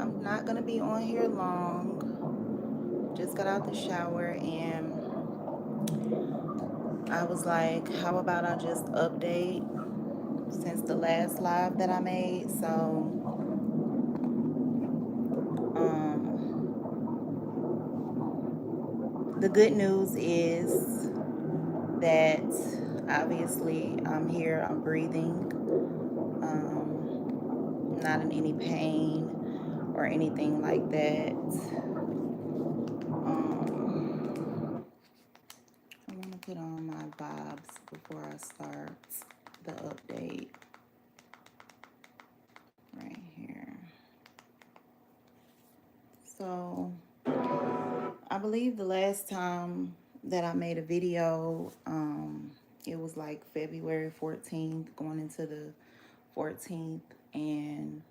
I'm not gonna be on here long. Just got out the shower and I was like, how about I just update since the last live that I made? So, the good news is that obviously I'm here, I'm breathing, not in any pain or anything like that. I want to put on my vibes before I start the update right here. So, I believe the last time that I made a video, it was like February 14th, going into the 14th, and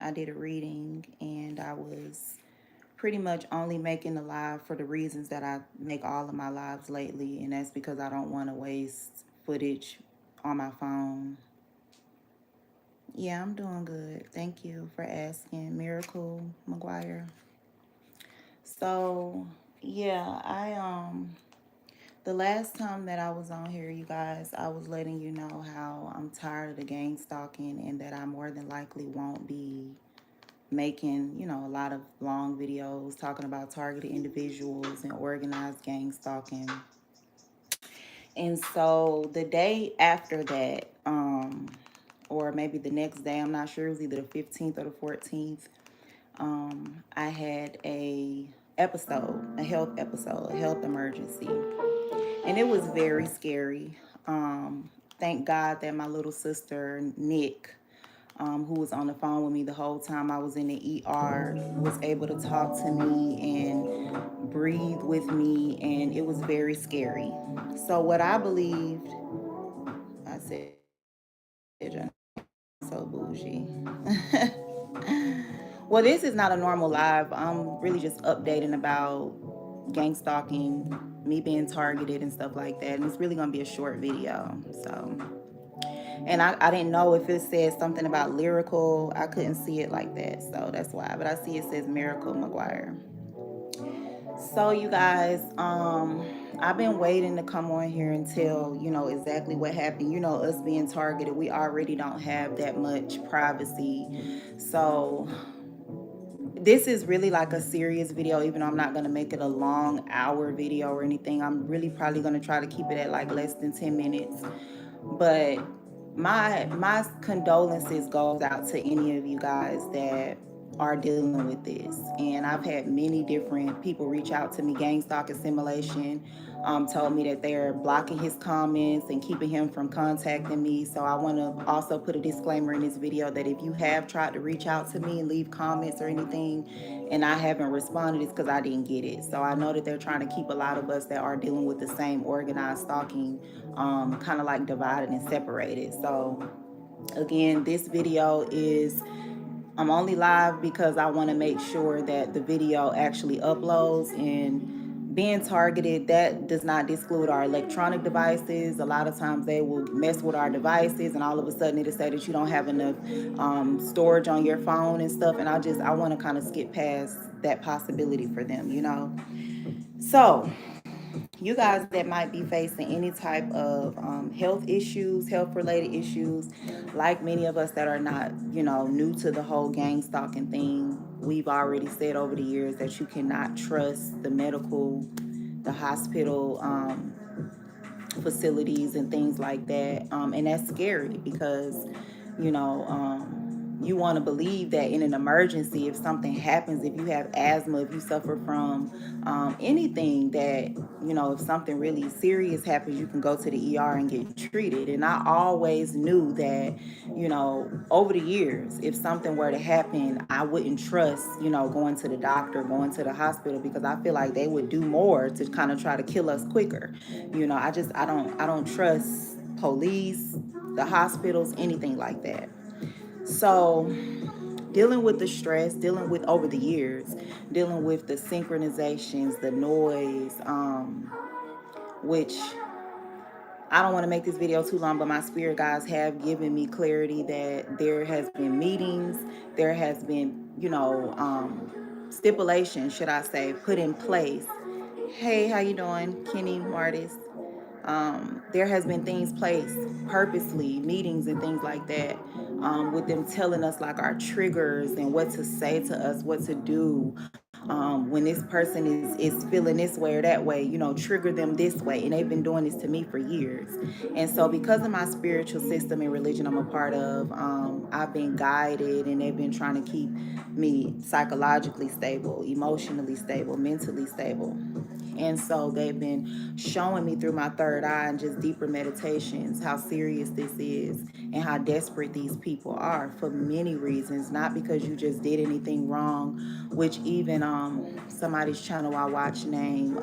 I did a reading, and I was pretty much only making the live for the reasons that I make all of my lives lately, and that's because I don't want to waste footage on my phone. Yeah, I'm doing good. Thank you for asking, Miracle McGuire. So, yeah, the last time that I was on here, you guys, I was letting you know how I'm tired of the gang stalking and that I more than likely won't be making, a lot of long videos talking about targeted individuals and organized gang stalking. And so the day after that, or maybe the next day, I'm not sure, it was either the 15th or the 14th, I had a health episode, a health emergency. And it was very scary. Thank God that my little sister, Nick, who was on the phone with me the whole time I was in the ER, was able to talk to me and breathe with me, and it was very scary. So what I believed, I said, so bougie. Well, this is not a normal live. I'm really just updating about gang stalking, me being targeted and stuff like that. And it's really gonna be a short video. So, and I didn't know if it said something about lyrical. I couldn't see it like that, so that's why. But I see it says Miracle McGuire. So you guys, I've been waiting to come on here and tell, exactly what happened. Us being targeted, we already don't have that much privacy. So this is really like a serious video, even though I'm not going to make it a long hour video or anything. I'm really probably going to try to keep it at like less than 10 minutes. But my condolences goes out to any of you guys that are dealing with this. And I've had many different people reach out to me. Gang Stalking Simulation told me that they're blocking his comments and keeping him from contacting me. So I want to also put a disclaimer in this video that if you have tried to reach out to me and leave comments or anything and I haven't responded, it's because I didn't get it. So I know that they're trying to keep a lot of us that are dealing with the same organized stalking kind of like divided and separated. So again, this video is, I'm only live because I want to make sure that the video actually uploads. And being targeted, that does not exclude our electronic devices. A lot of times they will mess with our devices and all of a sudden it'll say that you don't have enough storage on your phone and stuff. And I want to kind of skip past that possibility for them. So you guys that might be facing any type of health issues, health related issues, like many of us that are not, new to the whole gang stalking thing, we've already said over the years that you cannot trust the hospital facilities and things like that. And that's scary because, you know, you want to believe that in an emergency, if something happens, if you have asthma, if you suffer from anything that, if something really serious happens, you can go to the ER and get treated. And I always knew that, over the years, if something were to happen, I wouldn't trust, going to the doctor, going to the hospital, because I feel like they would do more to kind of try to kill us quicker. I don't trust police, the hospitals, anything like that. So dealing with the stress, dealing with over the years, dealing with the synchronizations, the noise, which I don't want to make this video too long, but my spirit guides have given me clarity that there has been meetings, there has been, stipulations, should I say, put in place. Hey, how you doing, Kenny Martis? There has been things placed purposely, meetings and things like that, with them telling us like our triggers and what to say to us, what to do, when this person is feeling this way or that way, trigger them this way. And they've been doing this to me for years. And so because of my spiritual system and religion I'm a part of, I've been guided, and they've been trying to keep me psychologically stable, emotionally stable, mentally stable. And so they've been showing me through my third eye and just deeper meditations how serious this is and how desperate these people are for many reasons. Not because you just did anything wrong, which even somebody's channel I watch name,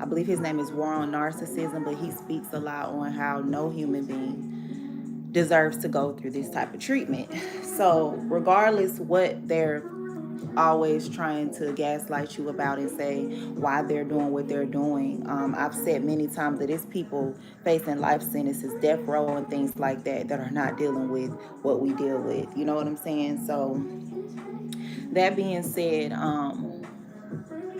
I believe his name is War on Narcissism, but he speaks a lot on how no human being deserves to go through this type of treatment. So regardless what they're always trying to gaslight you about and say why they're doing what they're doing. I've said many times that it's people facing life sentences, death row, and things like that are not dealing with what we deal with. You know what I'm saying? So that being said,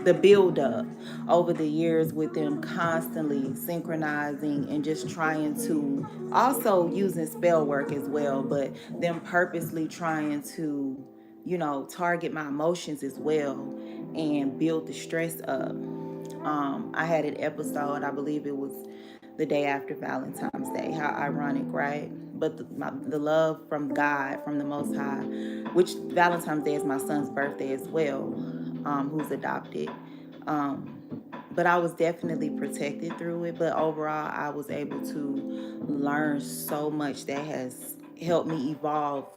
the build up over the years with them constantly synchronizing and just trying to, also using spell work as well, but them purposely trying to, target my emotions as well and build the stress up. I had an episode, I believe it was the day after Valentine's Day. How ironic, right? But the love from God, from the Most High, which Valentine's Day is my son's birthday as well, who's adopted. Um, but I was definitely protected through it. But overall, I was able to learn so much that has helped me evolve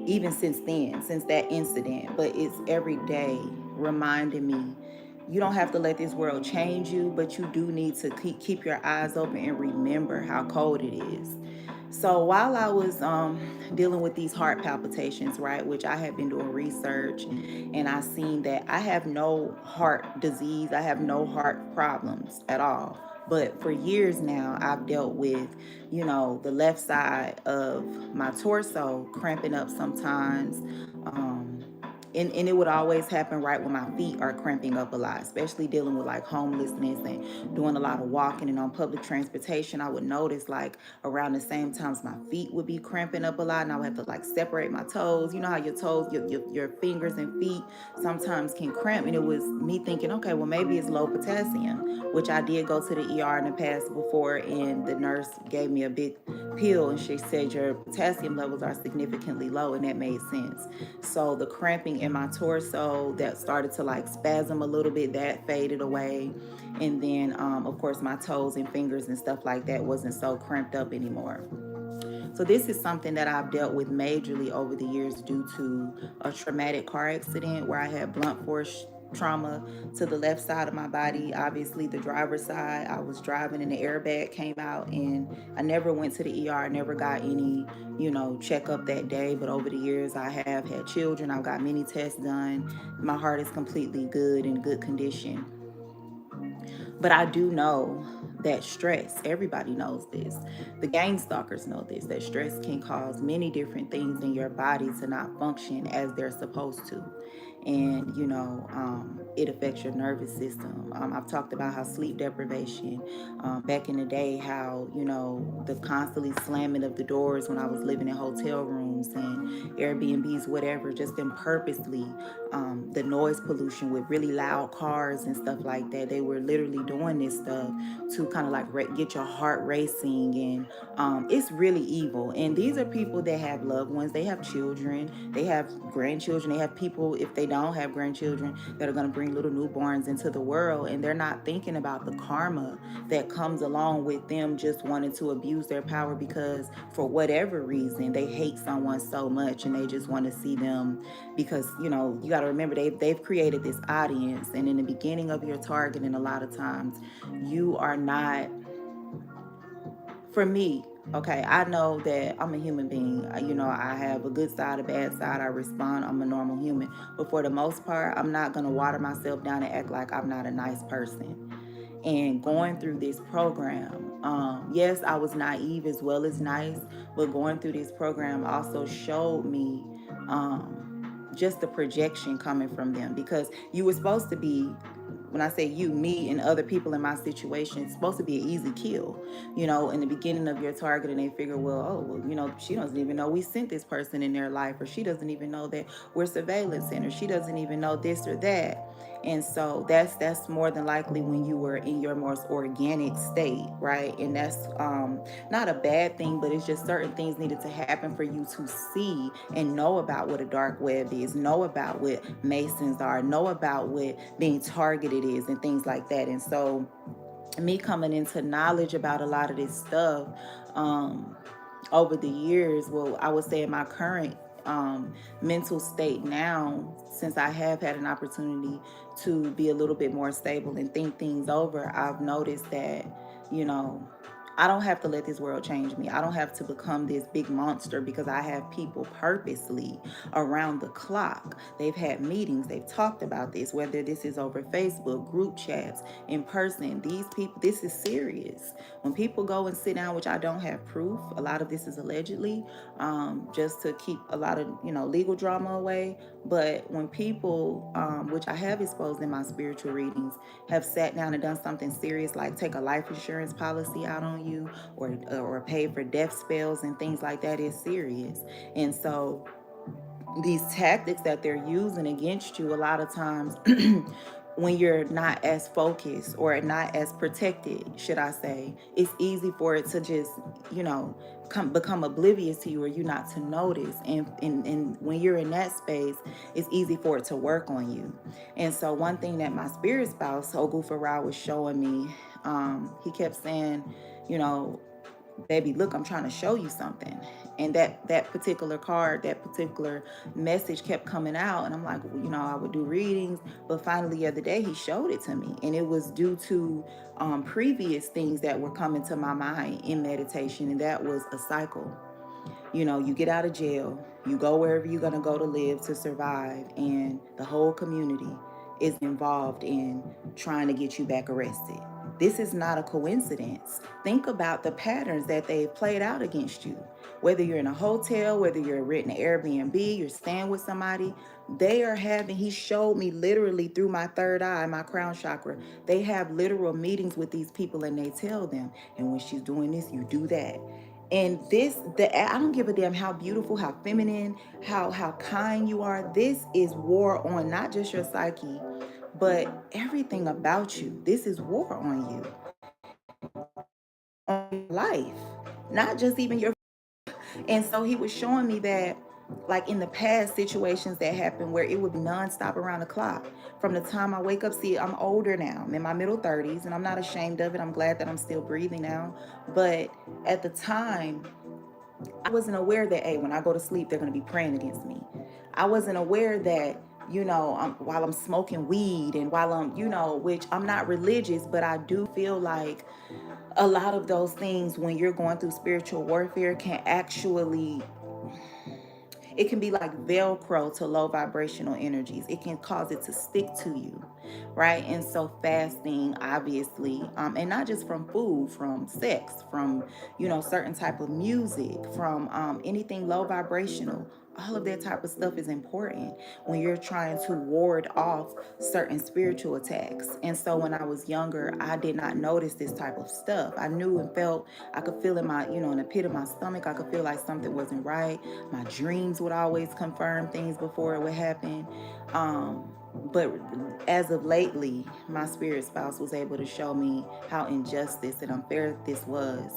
even since then, since that incident. But it's every day reminding me you don't have to let this world change you, but you do need to keep your eyes open and remember how cold it is. So while I was dealing with these heart palpitations, right, which I had been doing research, and I seen that I have no heart disease, I have no heart problems at all. But for years now, I've dealt with, the left side of my torso cramping up sometimes. Um, and it would always happen right when my feet are cramping up a lot, especially dealing with like homelessness and doing a lot of walking and on public transportation. I would notice like around the same times my feet would be cramping up a lot, and I would have to like separate my toes. You know how your toes, your fingers and feet sometimes can cramp. And it was me thinking, okay, well, maybe it's low potassium, which I did go to the ER in the past before, and the nurse gave me a big pill and she said your potassium levels are significantly low, and that made sense. So the cramping in my torso that started to like spasm a little bit, that faded away. And then of course my toes and fingers and stuff like that wasn't so cramped up anymore. So this is something that I've dealt with majorly over the years due to a traumatic car accident where I had blunt force trauma to the left side of my body. Obviously, the driver's side, I was driving and the airbag came out, and I never went to the ER. I never got any, checkup that day. But over the years, I have had children. I've got many tests done. My heart is completely good, in good condition. But I do know that stress, everybody knows this. The gang stalkers know this, that stress can cause many different things in your body to not function as they're supposed to. And, it affects your nervous system. I've talked about how sleep deprivation, back in the day, how, the constantly slamming of the doors when I was living in hotel rooms and Airbnbs, whatever, just them purposely, the noise pollution with really loud cars and stuff like that. They were literally doing this stuff to kind of like get your heart racing, and it's really evil. And these are people that have loved ones, they have children, they have grandchildren, they have people, if they don't have grandchildren, that are going to bring little newborns into the world, and they're not thinking about the karma that comes along with them just wanting to abuse their power because for whatever reason they hate someone so much and they just want to see them, because you got to remember they've created this audience, and in the beginning of your targeting, a lot of times you are not, for me, okay, I know that I'm a human being. I have a good side, a bad side. I respond. I'm a normal human. But for the most part, I'm not going to water myself down and act like I'm not a nice person. and going through this program. Yes, I was naive as well as nice, but going through this program also showed me just the projection coming from them, because you were supposed to be, when I say you, me and other people in my situation, it's supposed to be an easy kill. In the beginning of your target, and they figure, well, oh, well, she doesn't even know we sent this person in their life, or she doesn't even know that we're surveillance in, or she doesn't even know this or that. And so that's more than likely when you were in your most organic state, right? And that's not a bad thing, but it's just certain things needed to happen for you to see and know about what a dark web is, know about what Masons are, know about what being targeted is, and things like that. And so me coming into knowledge about a lot of this stuff um, over the years, well, I would say in my current mental state now, since I have had an opportunity to be a little bit more stable and think things over, I've noticed that, you know, I don't have to let this world change me. I don't have to become this big monster because I have people purposely around the clock. They've had meetings, they've talked about this, whether this is over Facebook, group chats, in person. These people, this is serious. When people go and sit down, which I don't have proof, a lot of this is allegedly, just to keep a lot of, legal drama away. But when people, which I have exposed in my spiritual readings, have sat down and done something serious, like take a life insurance policy out on you, or pay for death spells and things like that, is serious. And so these tactics that they're using against you, a lot of times when you're not as focused or not as protected, should I say, it's easy for it to just, become oblivious to you, or you not to notice. And when you're in that space, it's easy for it to work on you. And so one thing that my spirit spouse, Ogufa Ra, was showing me, he kept saying, you know, baby, look, I'm trying to show you something. And that particular card, that particular message kept coming out. And I'm like, well, I would do readings. But finally, the other day, he showed it to me. And it was due to previous things that were coming to my mind in meditation. And that was a cycle. You get out of jail, you go wherever you're going to go to live, to survive. And the whole community is involved in trying to get you back arrested. This is not a coincidence. Think about the patterns that they've played out against you. Whether you're in a hotel, whether you're renting an Airbnb, you're staying with somebody, he showed me literally through my third eye, my crown chakra, they have literal meetings with these people, and they tell them, and when she's doing this, you do that. And I don't give a damn how beautiful, how feminine, how kind you are. This is war on not just your psyche, but everything about you. This is war on you, on your life, not just even your. And so he was showing me that, like in the past situations that happened where it would be nonstop around the clock. From the time I wake up, see, I'm older now. I'm in my middle 30s, and I'm not ashamed of it. I'm glad that I'm still breathing now. But at the time, I wasn't aware that, hey, when I go to sleep, they're going to be praying against me. I wasn't aware that, while I'm smoking weed, and while I'm, which I'm not religious, but I do feel like a lot of those things, when you're going through spiritual warfare, can actually, it can be like Velcro to low vibrational energies. It can cause it to stick to you, right? And so fasting, obviously, and not just from food, from sex, from, certain type of music, from anything low vibrational. All of that type of stuff is important when you're trying to ward off certain spiritual attacks. And so when I was younger, I did not notice this type of stuff. I knew and felt, I could feel in my, in the pit of my stomach, I could feel like something wasn't right. My dreams would always confirm things before it would happen. But as of lately, my spirit spouse was able to show me how injustice and unfair this was.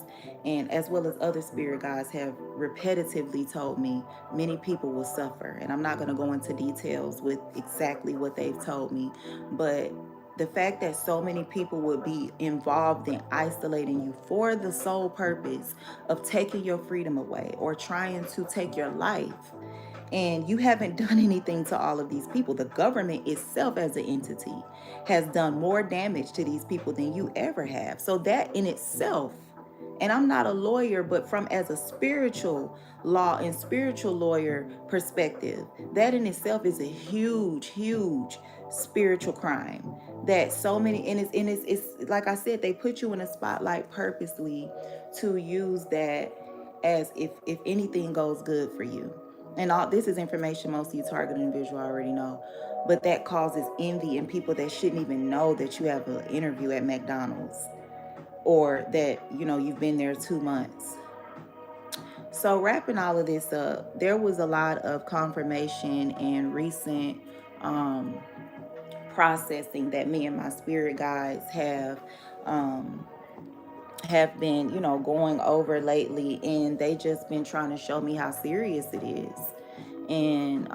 And as well as other spirit guides have repetitively told me, many people will suffer. And I'm not going to go into details with exactly what they've told me, but the fact that so many people would be involved in isolating you for the sole purpose of taking your freedom away or trying to take your life, and you haven't done anything to all of these people. The government itself as an entity has done more damage to these people than you ever have. So that in itself, and I'm not a lawyer, but from as a spiritual law and spiritual lawyer perspective, that in itself is a huge, huge spiritual crime. that so many, it's like I said, they put you in a spotlight purposely to use that as if anything goes good for you. And all this is information most of you target individual already know, but that causes envy in people that shouldn't even know that you have an interview at McDonald's, or that you've been there 2 months. So wrapping all of this up, there was a lot of confirmation and recent um, processing that me and my spirit guides um, have been, going over lately, and they just been trying to show me how serious it is. And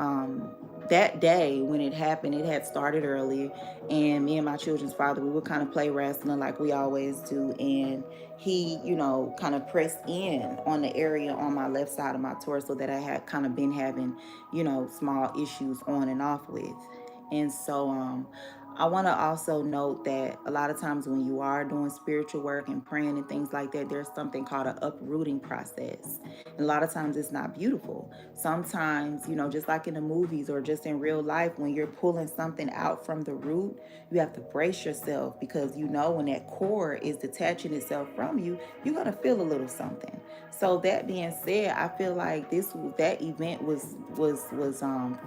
that day when it happened, it had started early, and me and my children's father, we would kind of play wrestling like we always do, and he, kind of pressed in on the area on my left side of my torso that I had kind of been having, small issues on and off with. And so I want to also note that a lot of times when you are doing spiritual work and praying and things like that, there's something called an uprooting process. And a lot of times it's not beautiful. Sometimes, just like in the movies or just in real life, when you're pulling something out from the root, you have to brace yourself, because when that core is detaching itself from you, you're going to feel a little something. So that being said, I feel like that event was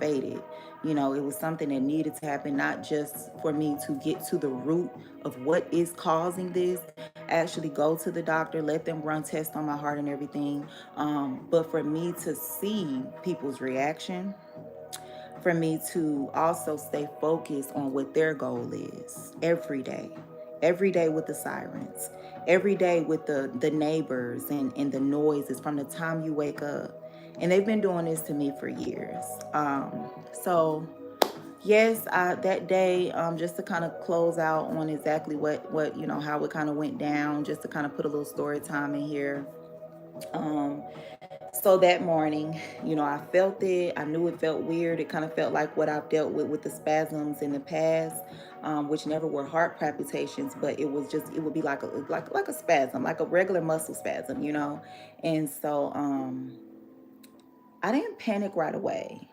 faded. It was something that needed to happen, not just for me to get to the root of what is causing this, actually go to the doctor, let them run tests on my heart and everything, but for me to see people's reaction, for me to also stay focused on what their goal is every day with the sirens, every day with the neighbors and the noises from the time you wake up. And they've been doing this to me for years. So yes, that day, just to kind of close out on exactly what how it kind of went down, just to kind of put a little story time in here. Um, so that morning, I felt it. I knew it felt weird. It kind of felt like what I've dealt with the spasms in the past, which never were heart palpitations, but it would be like a spasm, like a regular muscle spasm. And so I didn't panic right away.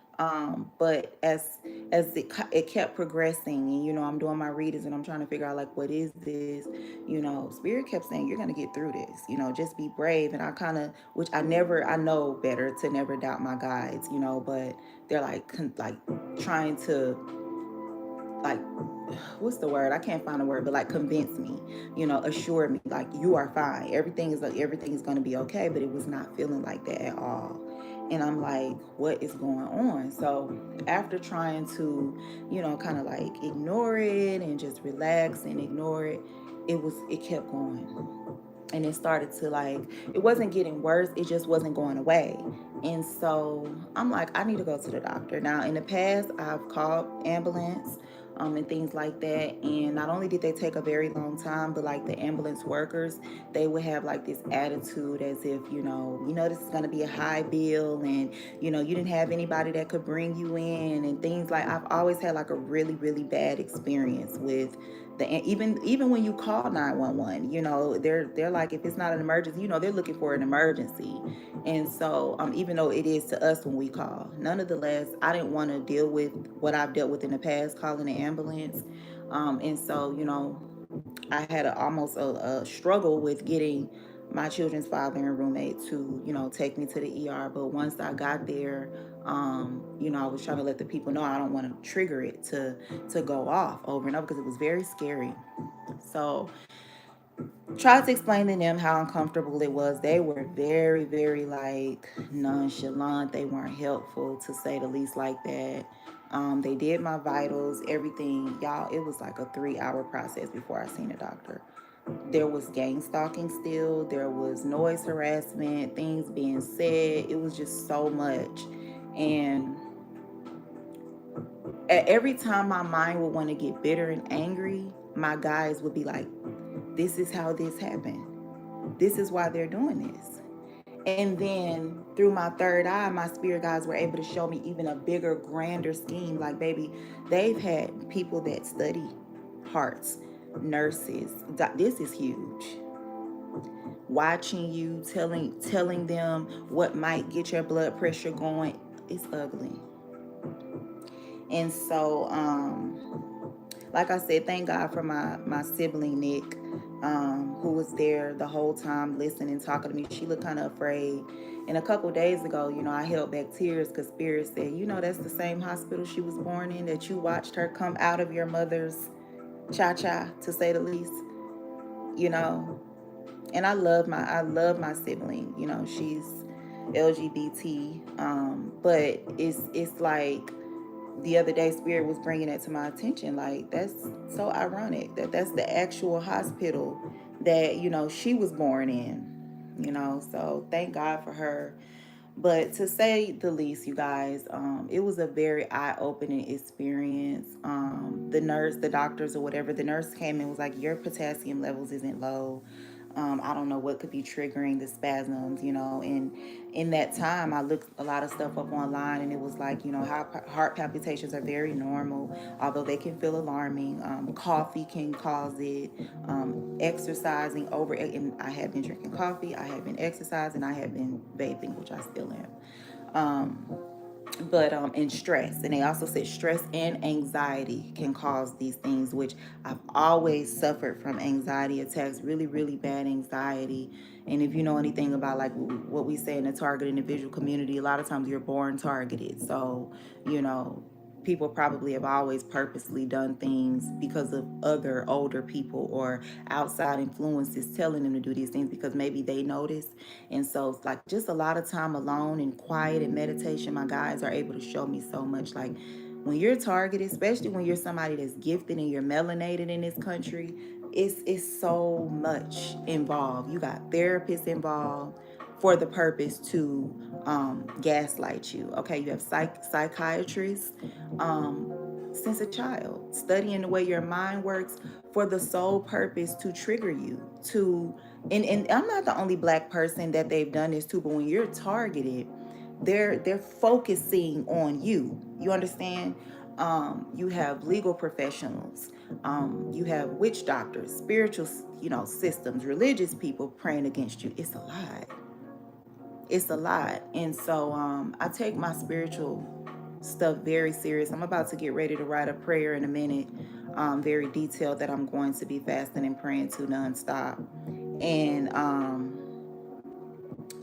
But as it kept progressing, and I'm doing my readings and I'm trying to figure out like, what is this? Spirit kept saying, you're gonna get through this. Just be brave. And I kind of, which I know better to never doubt my guides. But they're like trying to, like, what's the word? I can't find a word, but like convince me, assure me like you are fine. Everything is going to be okay, but it was not feeling like that at all. And I'm like, what is going on? So after trying to, kind of like ignore it and just relax and ignore it, it kept going. And it started to, like, it wasn't getting worse, it just wasn't going away. And so I'm like, I need to go to the doctor. Now in the past I've called ambulance, and things like that, and not only did they take a very long time, but like the ambulance workers, they would have like this attitude as if, this is going to be a high bill, and you didn't have anybody that could bring you in and things. Like, I've always had like a really really bad experience with even when you call 911, they're like, if it's not an emergency, they're looking for an emergency. And so even though it is to us when we call, nonetheless, I didn't want to deal with what I've dealt with in the past, calling an ambulance. And so I had almost a struggle with getting my children's father and roommate to take me to the ER. But once I got there, I was trying to let the people know I don't want to trigger it to go off over and over, because it was very scary. So tried to explain to them how uncomfortable it was. They were very, very like nonchalant. They weren't helpful, to say the least, like that. They did my vitals, everything. Y'all, it was like a 3-hour process before I seen a doctor. There was gang stalking still. There was noise harassment, things being said. It was just so much. And at every time my mind would want to get bitter and angry, my guys would be like, this is how this happened. This is why they're doing this. And then through my third eye, my spirit guides were able to show me even a bigger, grander scheme. Like, baby, they've had people that study hearts, nurses. This is huge. Watching you, telling them what might get your blood pressure going. It's ugly. And so like I said, thank God for my sibling Nick, who was there the whole time listening, talking to me. She looked kind of afraid. And a couple days ago, I held back tears because Spirit said, that's the same hospital she was born in, that you watched her come out of your mother's cha-cha, to say the least. you know and I love my sibling. She's LGBT, but it's like the other day Spirit was bringing that to my attention. Like, that's so ironic that that's the actual hospital that she was born in. So thank God for her. But to say the least, you guys, it was a very eye-opening experience. The doctors or whatever, the nurse came in and was like, your potassium levels isn't low. I don't know what could be triggering the spasms, and in that time I looked a lot of stuff up online, and it was like, heart palpitations are very normal, although they can feel alarming. Coffee can cause it. Exercising over, and I have been drinking coffee, I have been exercising, I have been vaping, which I still am. But and stress, and they also said stress and anxiety can cause these things, which I've always suffered from anxiety attacks, really really bad anxiety. And if you know anything about like what we say in the target individual community, a lot of times you're born targeted. So you know people probably have always purposely done things because of other older people or outside influences telling them to do these things because maybe they notice. And so it's like just a lot of time alone and quiet and meditation, my guys are able to show me so much. Like when you're targeted, especially when you're somebody that's gifted and you're melanated in this country, it's so much involved. You got therapists involved for the purpose to gaslight you. Okay, you have psychiatrists, since a child, studying the way your mind works for the sole purpose to trigger you to. And I'm not the only black person that they've done this to, but when you're targeted, they're focusing on you. You understand? You have legal professionals, you have witch doctors, spiritual, systems, religious people praying against you. It's a lot. It's a lot. And so I take my spiritual stuff very serious. I'm about to get ready to write a prayer in a minute, very detailed, that I'm going to be fasting and praying to nonstop. And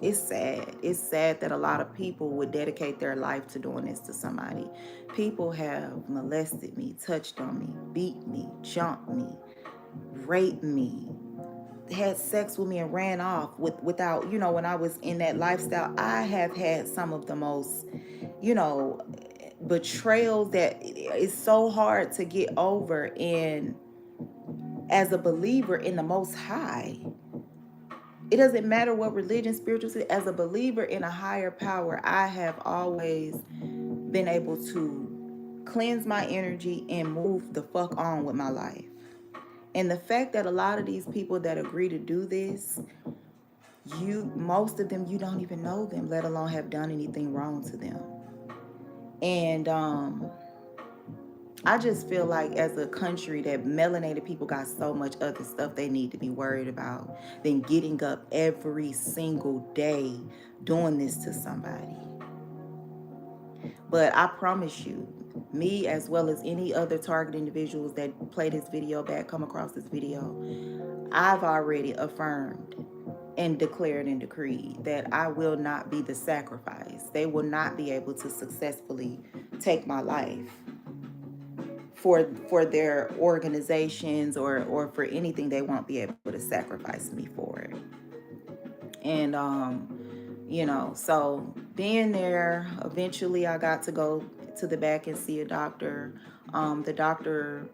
it's sad. It's sad that a lot of people would dedicate their life to doing this to somebody. People have molested me, touched on me, beat me, jumped me, raped me, had sex with me and ran off without, when I was in that lifestyle. I have had some of the most, you know betrayals that is so hard to get over. And as a believer in the Most High, it doesn't matter what religion, spiritual, as a believer in a higher power, I have always been able to cleanse my energy and move the fuck on with my life. And the fact that a lot of these people that agree to do this, most of them, you don't even know them, let alone have done anything wrong to them. And I just feel like as a country that melanated people got so much other stuff they need to be worried about than getting up every single day doing this to somebody. But I promise you, me as well as any other target individuals that play this video back, come across this video, I've already affirmed and declared and decreed that I will not be the sacrifice. They will not be able to successfully take my life for their organizations or for anything. They won't be able to sacrifice me for it. And so being there, eventually I got to go to the back and see a doctor. The doctor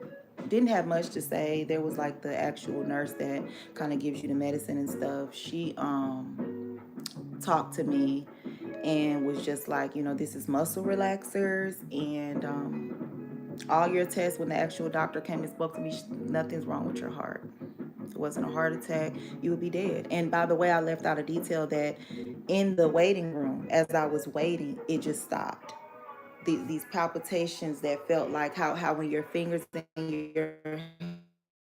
didn't have much to say. There was like the actual nurse that kind of gives you the medicine and stuff. She talked to me and was just like, this is muscle relaxers, and all your tests. When the actual doctor came and spoke to me, nothing's wrong with your heart. If it wasn't a heart attack, you would be dead. And by the way, I left out a detail that in the waiting room, as I was waiting, it just stopped. These palpitations that felt like how when your fingers and your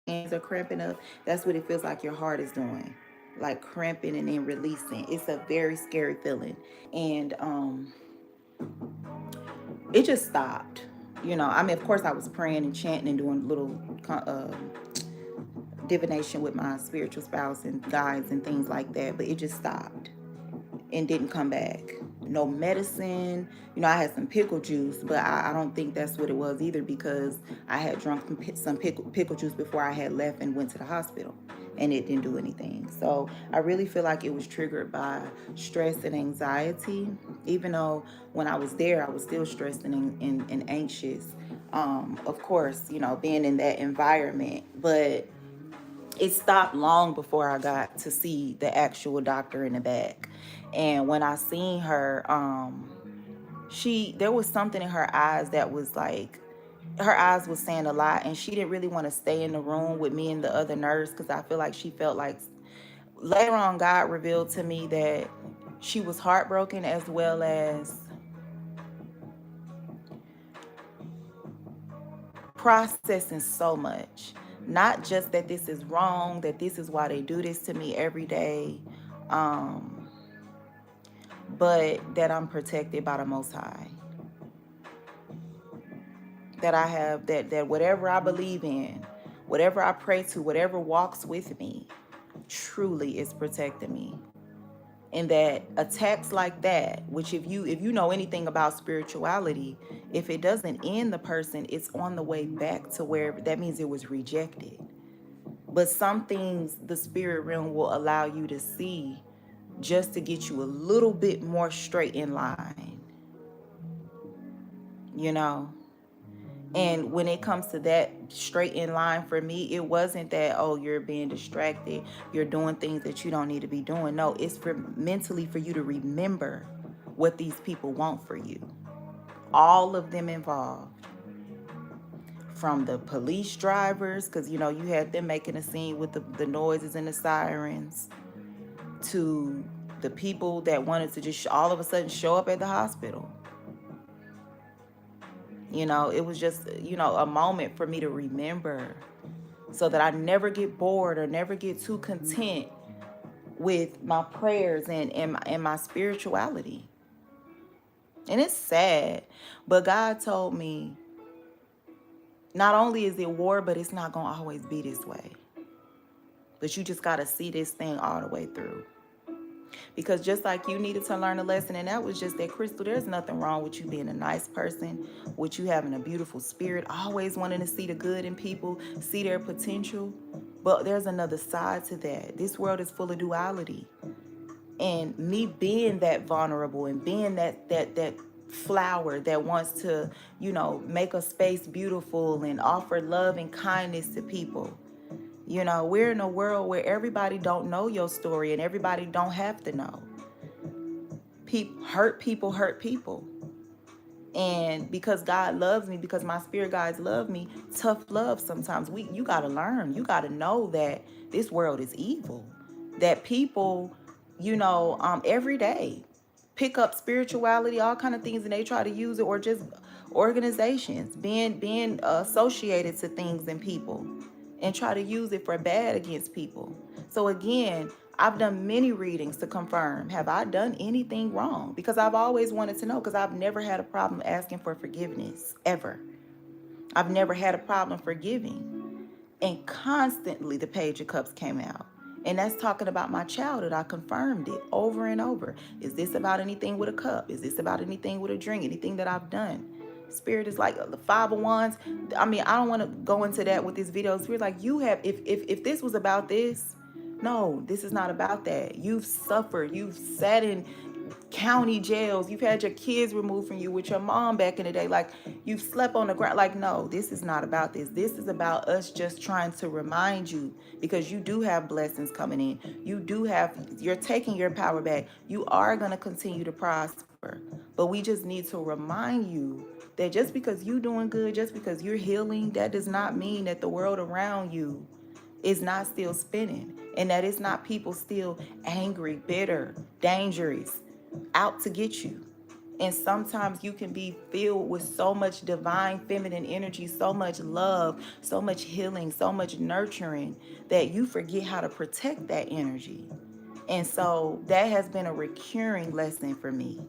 hands are cramping up, that's what it feels like your heart is doing, like cramping and then releasing. It's a very scary feeling. And it just stopped. I mean, of course, I was praying and chanting and doing little divination with my spiritual spouse and guides and things like that, but it just stopped and didn't come back. No medicine. I had some pickle juice, but I don't think that's what it was either, because I had drunk some pickle juice before I had left and went to the hospital, and it didn't do anything. So I really feel like it was triggered by stress and anxiety, even though when I was there, I was still stressed and anxious. Of course, being in that environment, but it stopped long before I got to see the actual doctor in the back. And when I seen her, there was something in her eyes that was like, her eyes was saying a lot, and she didn't really want to stay in the room with me and the other nurse, because I feel like she felt like, later on, God revealed to me that she was heartbroken, as well as processing so much. Not just that this is wrong, that this is why they do this to me every day, um, but that I'm protected by the Most High. That I have, that whatever I believe in, whatever I pray to, whatever walks with me, truly is protecting me. And that attacks like that, which if you know anything about spirituality, if it doesn't end the person, it's on the way back to where that means it was rejected. But some things the spirit realm will allow you to see just to get you a little bit more straight in line, you know? And when it comes to that straight in line, for me, it wasn't that, oh, you're being distracted, you're doing things that you don't need to be doing. No, it's for mentally for you to remember what these people want for you. All of them involved. From the police drivers, because, you had them making a scene with the noises and the sirens, to the people that wanted to just all of a sudden show up at the hospital. It was just, a moment for me to remember, so that I never get bored or never get too content with my prayers and my spirituality. And it's sad, but God told me, not only is it war, but it's not going to always be this way. But you just got to see this thing all the way through. Because just like you needed to learn a lesson, and that was just that, Crystal, there's nothing wrong with you being a nice person, with you having a beautiful spirit, always wanting to see the good in people, see their potential. But there's another side to that. This world is full of duality. And me being that vulnerable and being that flower that wants to, make a space beautiful and offer love and kindness to people. We're in a world where everybody don't know your story, and everybody don't have to know. Hurt people. And because God loves me, because my spirit guides love me, tough love sometimes. You got to learn. You got to know that this world is evil. That people, every day pick up spirituality, all kind of things, and they try to use it, or just organizations being associated to things and people, and try to use it for bad against people. So again, I've done many readings to confirm, have I done anything wrong? Because I've always wanted to know, because I've never had a problem asking for forgiveness, ever. I've never had a problem forgiving. And constantly the Page of Cups came out. And that's talking about my childhood. I confirmed it over and over. Is this about anything with a cup? Is this about anything with a drink? Anything that I've done? Spirit is like the 5 of Wands. I mean, I don't want to go into that with this video. Spirit, like, you have, if this was about this, no, this is not about that. You've suffered. You've sat in county jails. You've had your kids removed from you with your mom back in the day. Like, you've slept on the ground. Like, no, this is not about this. This is about us just trying to remind you, because you do have blessings coming in. You're taking your power back. You are going to continue to prosper. But we just need to remind you that just because you're doing good, just because you're healing, that does not mean that the world around you is not still spinning, and that it's not people still angry, bitter, dangerous, out to get you. And sometimes you can be filled with so much divine feminine energy, so much love, so much healing, so much nurturing, that you forget how to protect that energy. And so that has been a recurring lesson for me.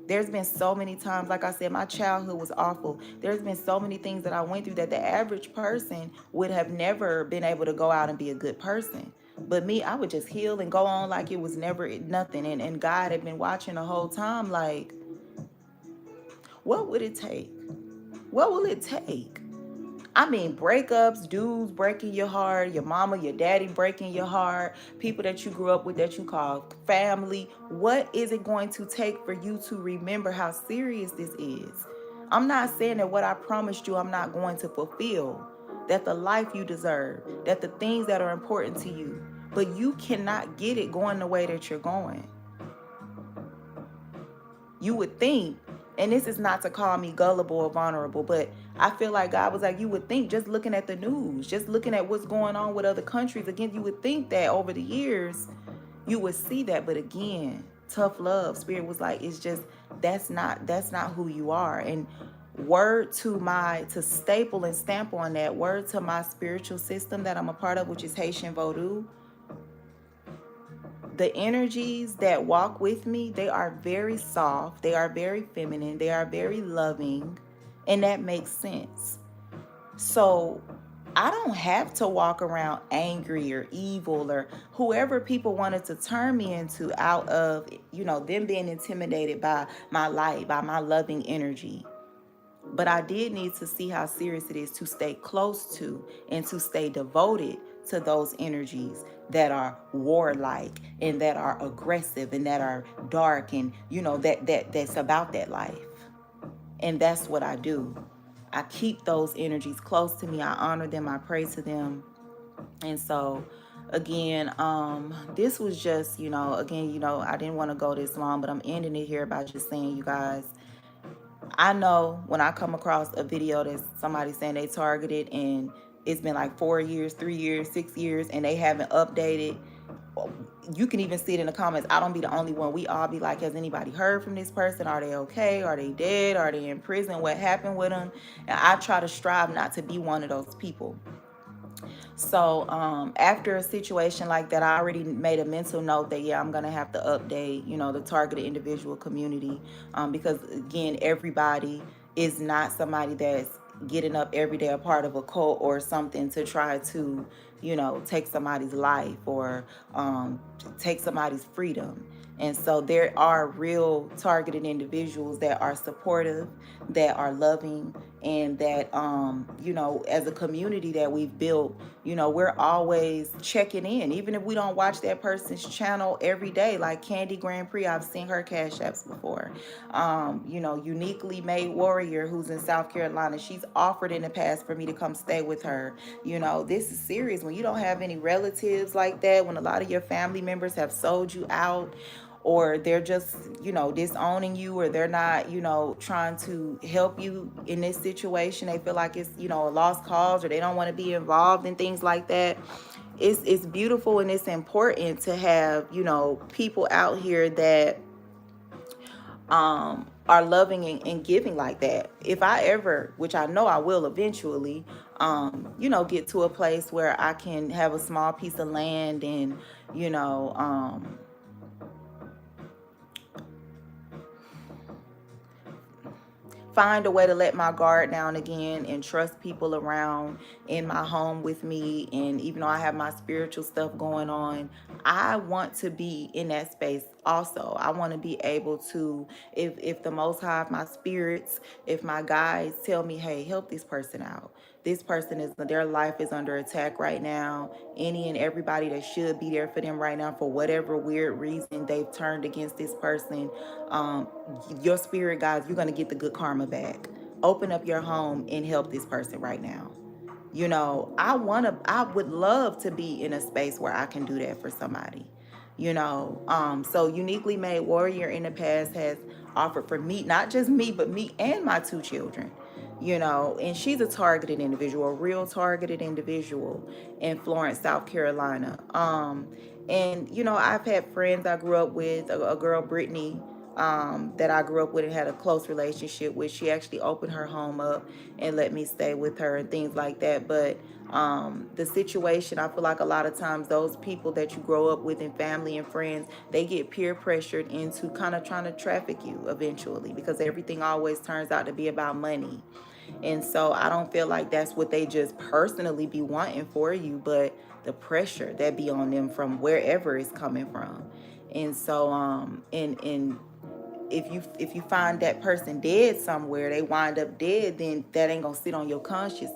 There's been so many times, like I said, my childhood was awful. There's been so many things that I went through that the average person would have never been able to go out and be a good person. But me, I would just heal and go on like it was never nothing. And God had been watching the whole time, like, what would it take? What will it take? I mean, breakups, dudes breaking your heart, your mama, your daddy breaking your heart, people that you grew up with that you call family. What is it going to take for you to remember how serious this is? I'm not saying that what I promised you I'm not going to fulfill, that the life you deserve, that the things that are important to you, but you cannot get it going the way that you're going. You would think, and this is not to call me gullible or vulnerable, but I feel like God was like, you would think, just looking at the news, just looking at what's going on with other countries, again, you would think that over the years you would see that. But again, tough love, Spirit was like, it's just, that's not who you are. And word to staple and stamp on that, word to my spiritual system that I'm a part of, which is Haitian Vodou. The energies that walk with me, they are very soft, they are very feminine, they are very loving, and that makes sense. So I don't have to walk around angry or evil or whoever people wanted to turn me into out of, them being intimidated by my light, by my loving energy. But I did need to see how serious it is to stay close to and to stay devoted to those energies that are warlike and that are aggressive and that are dark, and that's about that life. And that's what I do. I keep those energies close to me. I honor them. I pray to them. And so again, this was just, again, I didn't want to go this long, but I'm ending it here by just saying, you guys, I know when I come across a video that somebody saying they targeted and it's been like 4 years, 3 years, 6 years, and they haven't updated, you can even see it in the comments. I don't be the only one. We all be like, has anybody heard from this person? Are they okay? Are they dead? Are they in prison? What happened with them? And I try to strive not to be one of those people. So after a situation like that, I already made a mental note that, yeah, I'm going to have to update, the targeted individual community, because, again, everybody is not somebody that's getting up every day a part of a cult or something to try to, take somebody's life or take somebody's freedom. And so there are real targeted individuals that are supportive, that are loving, and that, as a community that we've built, we're always checking in. Even if we don't watch that person's channel every day, like Candy Grand Prix, I've seen her cash apps before. Uniquely Made Warrior, who's in South Carolina, she's offered in the past for me to come stay with her. This is serious. When you don't have any relatives like that, when a lot of your family members have sold you out, or they're just, disowning you, or they're not, trying to help you in this situation. They feel like it's, a lost cause, or they don't want to be involved in things like that. It's beautiful, and it's important to have, people out here that are loving and giving like that. If I ever, which I know I will eventually, get to a place where I can have a small piece of land and, find a way to let my guard down again and trust people around in my home with me. And even though I have my spiritual stuff going on, I want to be in that space also. I want to be able to, if the Most High, if my spirits, if my guides tell me, hey, help this person out. This person their life is under attack right now. Any and everybody that should be there for them right now, for whatever weird reason they've turned against this person, your spirit guides, you're going to get the good karma back. Open up your home and help this person right now. I would love to be in a space where I can do that for somebody. So Uniquely Made Warrior in the past has offered for me, not just me, but me and my 2 children. And she's a targeted individual, a real targeted individual in Florence, South Carolina. And I've had friends I grew up with, a girl, Brittany, that I grew up with and had a close relationship with. She actually opened her home up and let me stay with her and things like that. But the situation, I feel like a lot of times those people that you grow up with in family and friends, they get peer pressured into kind of trying to traffic you eventually, because everything always turns out to be about money. And so I don't feel like that's what they just personally be wanting for you, but the pressure that be on them from wherever it's coming from. And so and if you find that person dead somewhere, they wind up dead, then that ain't gonna sit on your conscience.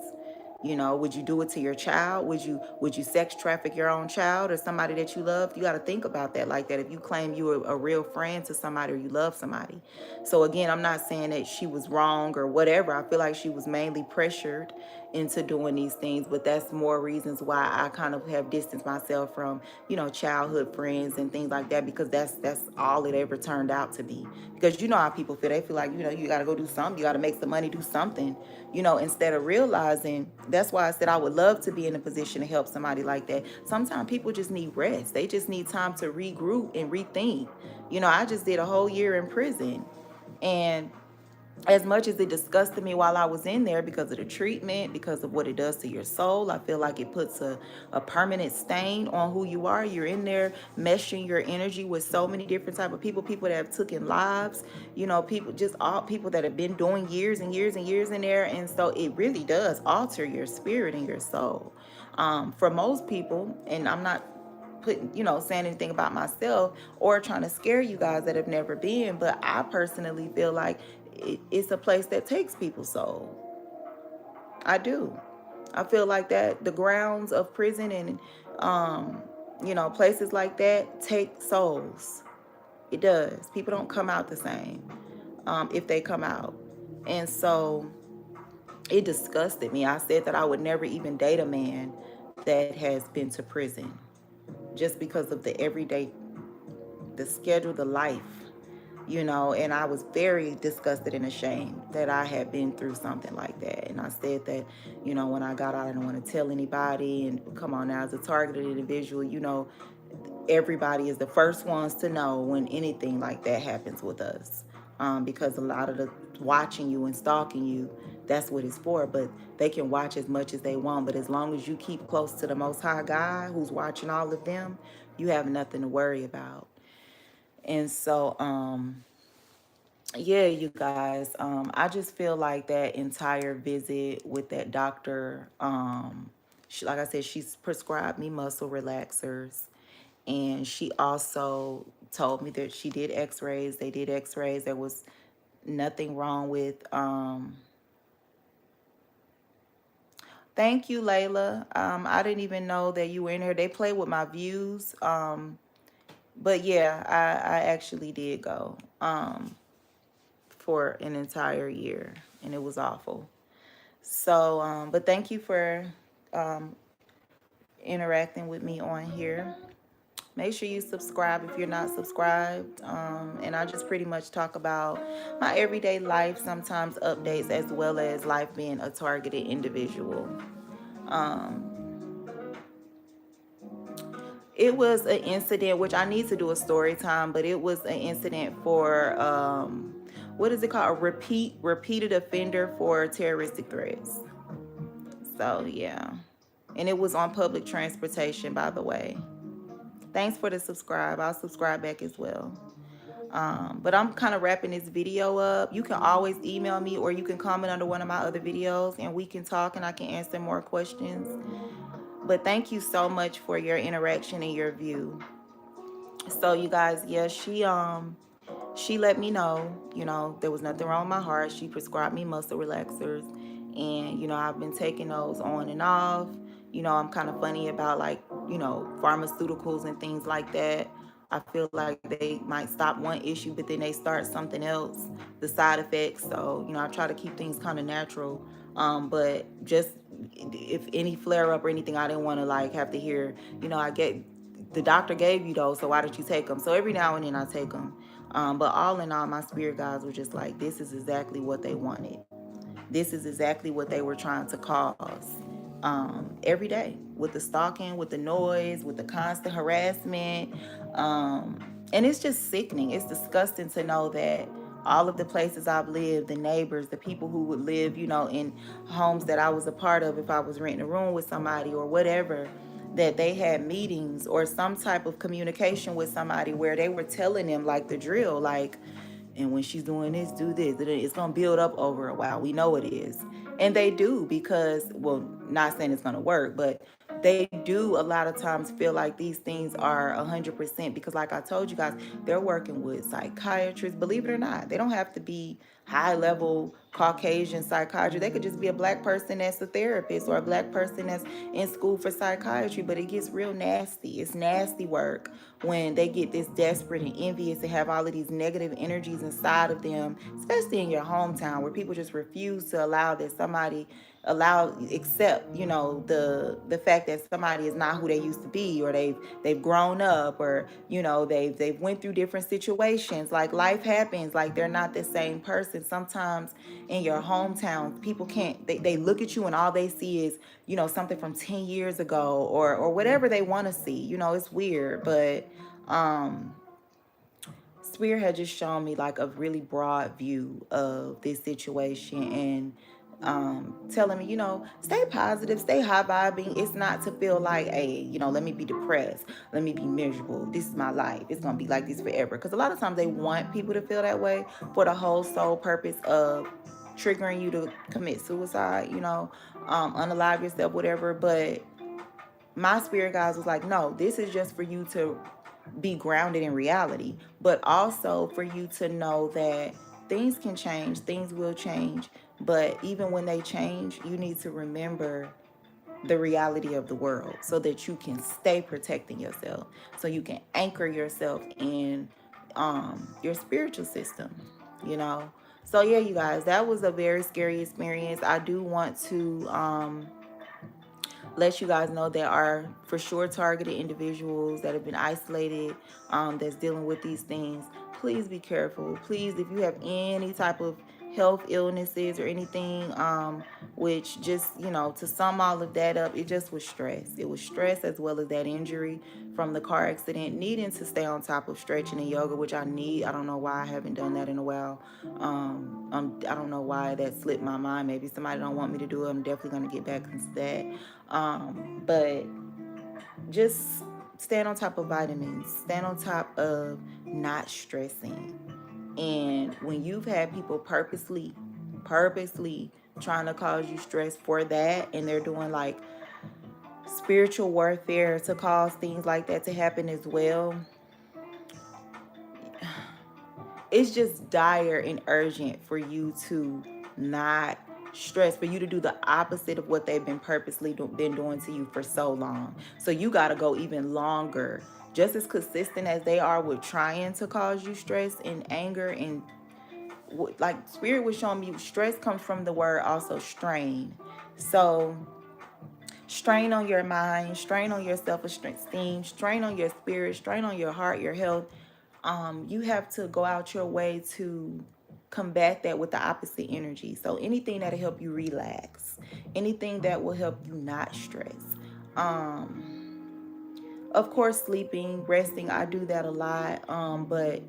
You know, would you do it to your child? Would you sex traffic your own child or somebody that you love? You got to think about that like that. If you claim you are a real friend to somebody or you love somebody. So again, I'm not saying that she was wrong or whatever. I feel like she was mainly pressured into doing these things, but that's more reasons why I kind of have distanced myself from, childhood friends and things like that, because that's all it ever turned out to be. Because you know how people feel. They feel like, you got to go do something. You got to make some money, do something, instead of realizing. That's why I said I would love to be in a position to help somebody like that. Sometimes people just need rest. They just need time to regroup and rethink. I just did a whole year in prison. And as much as it disgusted me while I was in there because of the treatment, because of what it does to your soul, I feel like it puts a permanent stain on who you are. You're in there meshing your energy with so many different type of people that have taken lives, people, just all people that have been doing years and years and years in there. And so it really does alter your spirit and your soul. For most people, and I'm not putting, saying anything about myself or trying to scare you guys that have never been, but I personally feel like it's a place that takes people's soul. I do. I feel like that the grounds of prison and places like that take souls. It does. People don't come out the same if they come out. And so it disgusted me. I said that I would never even date a man that has been to prison, just because of the everyday, the schedule, the life, and I was very disgusted and ashamed that I had been through something like that. And I said that, when I got out, I didn't want to tell anybody. And come on now, as a targeted individual, everybody is the first ones to know when anything like that happens with us. Because a lot of the watching you and stalking you, that's what it's for. But they can watch as much as they want. But as long as you keep close to the Most High God who's watching all of them, you have nothing to worry about. And so, yeah, you guys, I just feel like that entire visit with that doctor, like I said, she's prescribed me muscle relaxers. And she also told me that she did x-rays. They did x-rays. There was nothing wrong with, thank you, Layla. I didn't even know that you were in here. They play with my views. But yeah, I actually did go. For an entire year, and it was awful. So, but thank you for um, interacting with me on here. Make sure you subscribe if you're not subscribed. And I just pretty much talk about my everyday life, sometimes updates, as well as life being a targeted individual. It was an incident, which I need to do a story time, but it was an incident for what is it called? A repeated offender for terroristic threats. So yeah. And it was on public transportation, by the way. Thanks for the subscribe. I'll subscribe back as well. But I'm kind of wrapping this video up. You can always email me or you can comment under one of my other videos and we can talk and I can answer more questions. But thank you so much for your interaction and your view. So you guys, yeah, she let me know, there was nothing wrong with my heart. She prescribed me muscle relaxers. And, I've been taking those on and off. I'm kind of funny about like, pharmaceuticals and things like that. I feel like they might stop one issue, but then they start something else, the side effects. So, I try to keep things kind of natural. But just if any flare up or anything, I didn't want to like have to hear, I get the doctor gave you those, so why did you take them? So every now and then I take them. But all in all, my spirit guides were just like, this is exactly what they wanted. This is exactly what they were trying to cause. Every day with the stalking, with the noise, with the constant harassment. And it's just sickening. It's disgusting to know that all of the places I've lived, the neighbors, the people who would live, in homes that I was a part of, if I was renting a room with somebody or whatever, that they had meetings or some type of communication with somebody where they were telling them like the drill, like, and when she's doing this, do this. It's going to build up over a while. We know it is. And they do because, well, not saying it's going to work, but they do a lot of times feel like these things are 100% because, like I told you guys, they're working with psychiatrists. Believe it or not, they don't have to be high level Caucasian psychiatry. They could just be a black person that's a therapist or a black person that's in school for psychiatry, but it gets real nasty. It's nasty work when they get this desperate and envious and have all of these negative energies inside of them, especially in your hometown where people just refuse to allow that somebody accept the fact that somebody is not who they used to be, or they've grown up, or they've went through different situations, like life happens, like they're not the same person. Sometimes in your hometown people can't, they look at you and all they see is something from 10 years ago, or whatever they want to see. It's weird, but Spirit had just shown me like a really broad view of this situation, and telling me, stay positive, stay high vibing. It's not to feel like, hey, let me be depressed, let me be miserable. This is my life. It's gonna be like this forever. Because a lot of times they want people to feel that way for the whole sole purpose of triggering you to commit suicide, unalive yourself, whatever. But my spirit guides was like, no, this is just for you to be grounded in reality, but also for you to know that things can change, things will change. But even when they change, you need to remember the reality of the world so that you can stay protecting yourself, so you can anchor yourself in your spiritual system, you know. So yeah, you guys, that was a very scary experience. I do want to let you guys know there are for sure targeted individuals that have been isolated, that's dealing with these things. Please be careful. Please, if you have any type of health illnesses or anything, which just, to sum all of that up, it just was stress. It was stress as well as that injury from the car accident, needing to stay on top of stretching and yoga, which I need. I don't know why I haven't done that in a while. I don't know why that slipped my mind. Maybe somebody don't want me to do it. I'm definitely going to get back into that. But just stand on top of vitamins, stand on top of not stressing. And when you've had people purposely trying to cause you stress for that, and they're doing like spiritual warfare to cause things like that to happen as well, it's just dire and urgent for you to not stress, for you to do the opposite of what they've been purposely been doing to you for so long. So you got to go even longer, just as consistent as they are with trying to cause you stress and anger. And like Spirit was showing me, stress comes from the word also strain. So strain on your mind, strain on your self-esteem, strain on your spirit, strain on your heart, your health. You have to go out your way to combat that with the opposite energy. So anything that'll help you relax, anything that will help you not stress. Of course, sleeping, resting, I do that a lot. But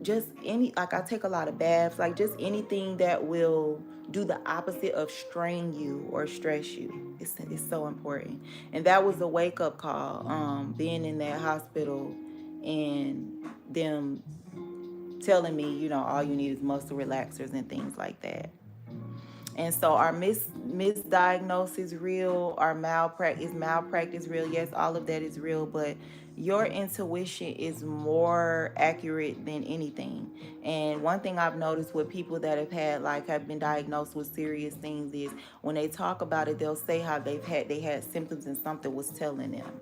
just like I take a lot of baths, like just anything that will do the opposite of strain you or stress you. It's so important. And that was a wake up call, being in that hospital and them telling me, all you need is muscle relaxers and things like that. And so our misdiagnosis is real, our malpractice real. Yes, all of that is real, but your intuition is more accurate than anything. And one thing I've noticed with people that have been diagnosed with serious things is when they talk about it, they'll say how they had symptoms and something was telling them.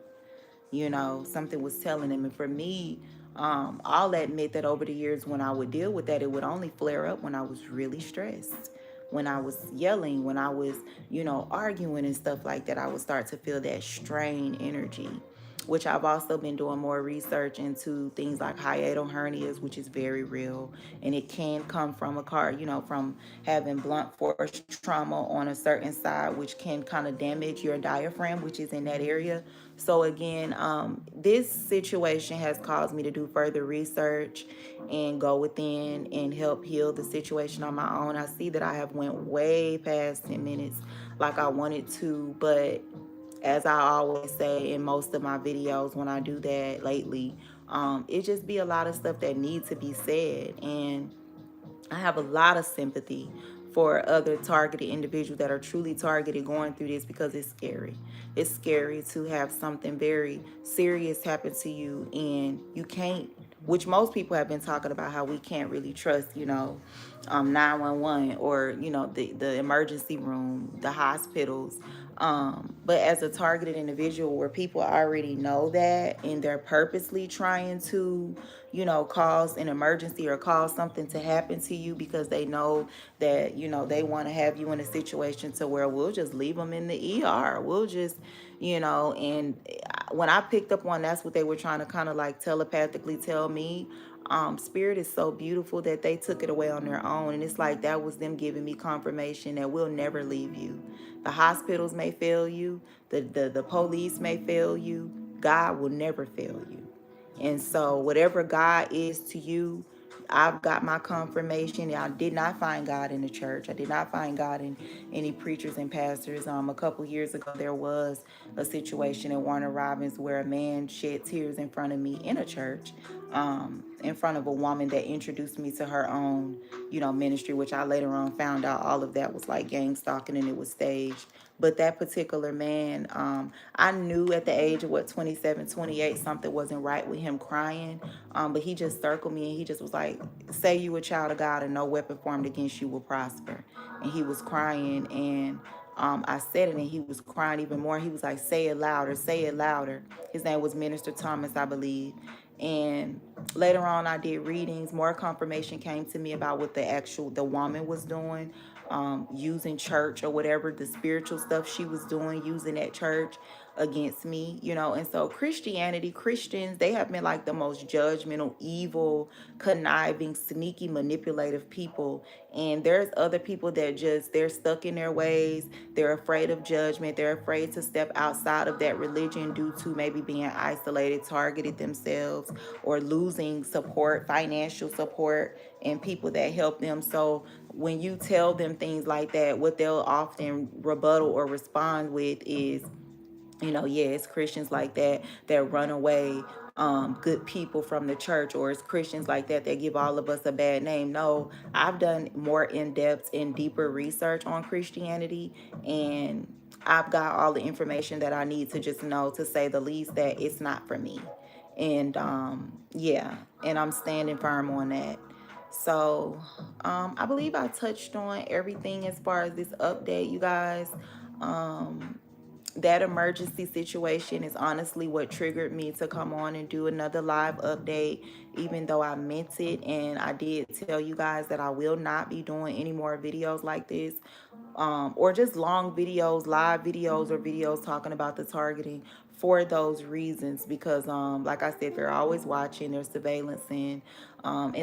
Something was telling them. And for me, I'll admit that over the years when I would deal with that, it would only flare up when I was really stressed, when I was yelling, when I was, arguing and stuff like that. I would start to feel that strain energy. which I've also been doing more research into things like hiatal hernias, which is very real, and it can come from a car, from having blunt force trauma on a certain side, which can kind of damage your diaphragm, which is in that area. So again, this situation has caused me to do further research and go within and help heal the situation on my own. I see that I have went way past 10 minutes like I wanted to, but as I always say in most of my videos when I do that lately, it just be a lot of stuff that needs to be said. And I have a lot of sympathy for other targeted individuals that are truly targeted going through this, because it's scary. It's scary to have something very serious happen to you and you can't, which most people have been talking about, how we can't really trust, 911, or, the emergency room, the hospitals. But as a targeted individual where people already know that and they're purposely trying to, cause an emergency or cause something to happen to you because they know that, they want to have you in a situation to where we'll just leave them in the ER. We'll just, and when I picked up on that's what they were trying to kind of like telepathically tell me. Spirit is so beautiful that they took it away on their own. And it's like that was them giving me confirmation that we'll never leave you. The hospitals may fail you, the police may fail you. God will never fail you. And so whatever God is to you, I've got my confirmation. I did not find God in the church. I did not find God in any preachers and pastors. A couple years ago, there was a situation at Warner Robins where a man shed tears in front of me in a church, in front of a woman that introduced me to her own, ministry, which I later on found out all of that was like gang stalking and it was staged. But that particular man, I knew at the age of 27, 28, something wasn't right with him crying. But he just circled me and he just was like, say you a child of God and no weapon formed against you will prosper. And he was crying, and I said it and he was crying even more. He was like, say it louder, say it louder. His name was Minister Thomas, I believe. And later on I did readings. More confirmation came to me about what the woman was doing, using church or whatever, the spiritual stuff she was doing, using that church against me, and so Christians, they have been like the most judgmental, evil, conniving, sneaky, manipulative people. And there's other people that just, they're stuck in their ways. They're afraid of judgment. They're afraid to step outside of that religion due to maybe being isolated, targeted themselves, or losing support, financial support, and people that help them. So when you tell them things like that, what they'll often rebuttal or respond with is, yeah, it's Christians like that run away good people from the church, or it's Christians like that give all of us a bad name. No, I've done more in-depth and deeper research on Christianity, and I've got all the information that I need to just know, to say the least, that it's not for me. And yeah, and I'm standing firm on that. So I believe I touched on everything as far as this update, you guys. That emergency situation is honestly what triggered me to come on and do another live update, even though I meant it. And I did tell you guys that I will not be doing any more videos like this, or just long videos, live videos, or videos talking about the targeting, for those reasons. Because like I said, they're always watching, there's surveillance. And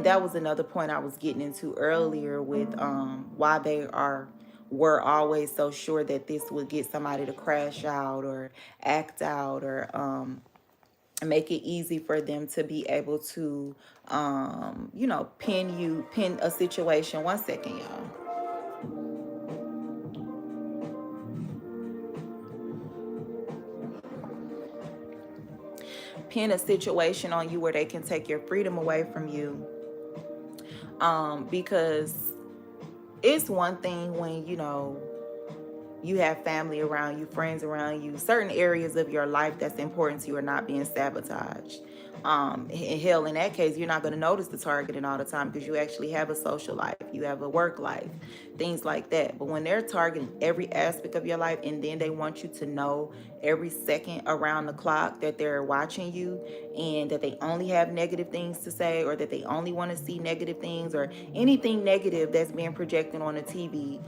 that was another point I was getting into earlier with why they were always so sure that this would get somebody to crash out or act out, or make it easy for them to be able to pin a situation. One second, y'all. Pin a situation on you where they can take your freedom away from you. Because it's one thing when you have family around you, friends around you, certain areas of your life that's important to you are not being sabotaged. Hell, in that case, you're not going to notice the targeting all the time, because you actually have a social life, you have a work life, things like that. But when they're targeting every aspect of your life, and then they want you to know every second around the clock that they're watching you, and that they only have negative things to say, or that they only want to see negative things, or anything negative that's being projected on the TV,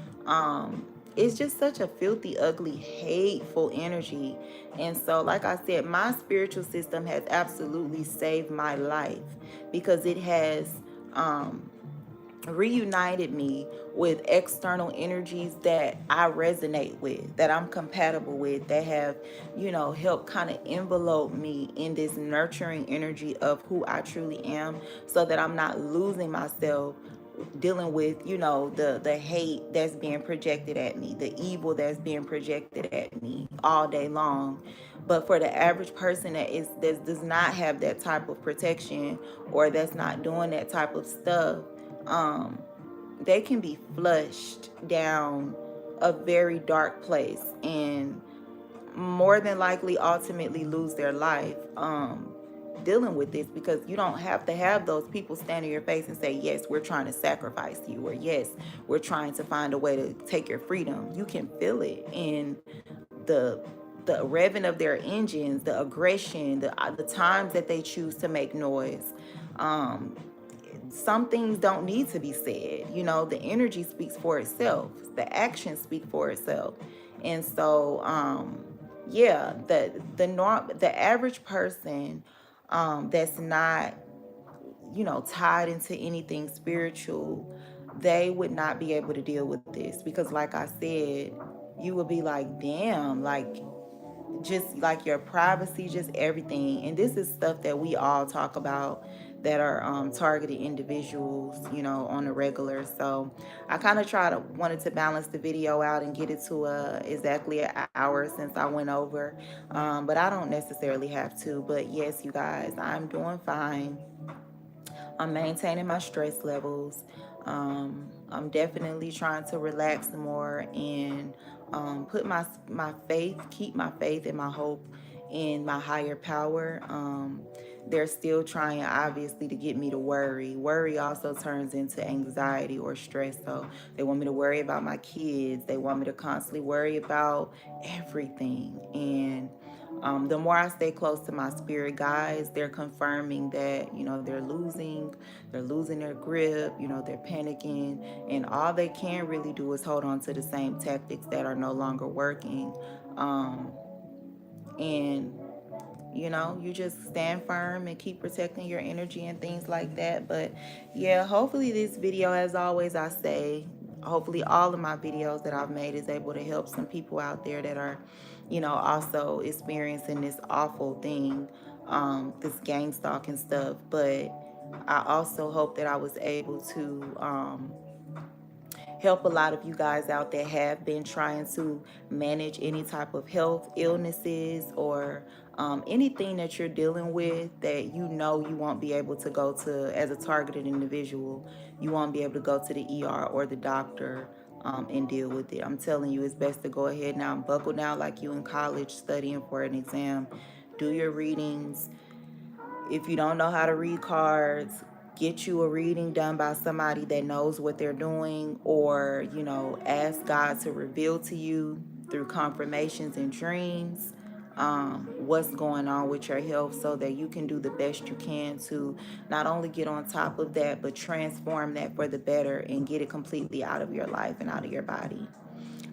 it's just such a filthy, ugly, hateful energy. And so, like I said, my spiritual system has absolutely saved my life because it has reunited me with external energies that I resonate with, that I'm compatible with, that have, helped kind of envelope me in this nurturing energy of who I truly am, so that I'm not losing myself dealing with, the hate that's being projected at me, the evil that's being projected at me all day long. But for the average person that does not have that type of protection, or that's not doing that type of stuff, um, they can be flushed down a very dark place, and more than likely ultimately lose their life dealing with this, because you don't have to have those people stand in your face and say, yes, we're trying to sacrifice you, or yes, we're trying to find a way to take your freedom. You can feel it in the the revving of their engines, the aggression, the times that they choose to make noise. um some things don't need to be said. The energy speaks for itself, the actions speak for itself. And so yeah, the average person that's not, tied into anything spiritual, they would not be able to deal with this, because like I said, you would be like, damn, like, just like your privacy, just everything. And this is stuff that we all talk about, that are targeted individuals, on a regular. So I kind of wanted to balance the video out and get it to exactly an hour, since I went over. But I don't necessarily have to. But yes, you guys, I'm doing fine. I'm maintaining my stress levels. I'm definitely trying to relax more, and put my faith, keep my faith and my hope in my higher power. They're still trying, obviously, to get me to worry. Worry also turns into anxiety or stress. So they want me to worry about my kids. They want me to constantly worry about everything. And the more I stay close to my spirit guides, they're confirming that, they're losing their grip, they're panicking, and all they can really do is hold on to the same tactics that are no longer working. And you just stand firm and keep protecting your energy and things like that. But yeah, hopefully this video, as always I say, hopefully all of my videos that I've made is able to help some people out there that are, also experiencing this awful thing, this gang stalking stuff. But I also hope that I was able to help a lot of you guys out that have been trying to manage any type of health illnesses, or anything that you're dealing with, that you won't be able to go to as a targeted individual. You won't be able to go to the ER or the doctor and deal with it. I'm telling you, it's best to go ahead now and buckle down like you in college studying for an exam. Do your readings. If you don't know how to read cards, get you a reading done by somebody that knows what they're doing, or, ask God to reveal to you through confirmations and dreams what's going on with your health, so that you can do the best you can to not only get on top of that, but transform that for the better and get it completely out of your life and out of your body.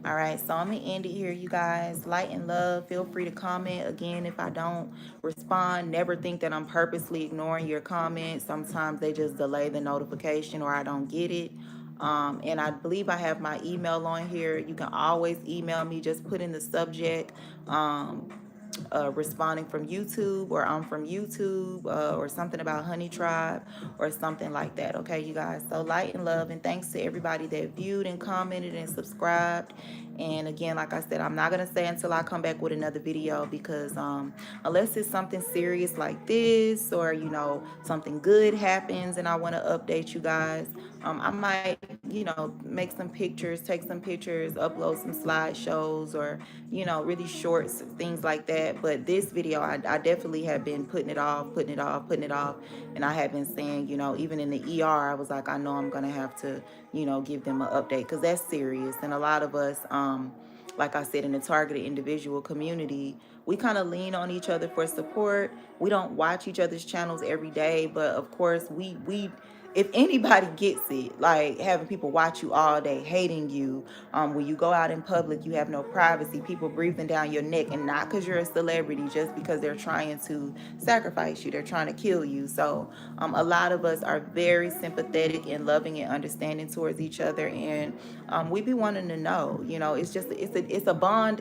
All right, so I'm going to end it here, you guys. Light and love. Feel free to comment. Again, if I don't respond, never think that I'm purposely ignoring your comments. Sometimes they just delay the notification, or I don't get it. And I believe I have my email on here. You can always email me. Just put in the subject responding from YouTube, or I'm from YouTube, or something about Honeytribe, or something like that. Okay, you guys. So light and love, and thanks to everybody that viewed and commented and subscribed. And again, like I said, I'm not gonna say until I come back with another video, because unless it's something serious like this, or something good happens and I want to update you guys, I might make some pictures, take some pictures, upload some slideshows, or really shorts, things like that. But this video, I definitely have been putting it off, and I have been saying, even in the ER, I was like, I know I'm gonna have to give them an update, because that's serious. And a lot of us, like I said, in the targeted individual community, we kind of lean on each other for support. We don't watch each other's channels every day, but of course we if anybody gets it, like having people watch you all day, hating you, when you go out in public, you have no privacy, people breathing down your neck, and not because you're a celebrity, just because they're trying to sacrifice you, they're trying to kill you. So a lot of us are very sympathetic and loving and understanding towards each other, and we be wanting to know, it's just it's a bond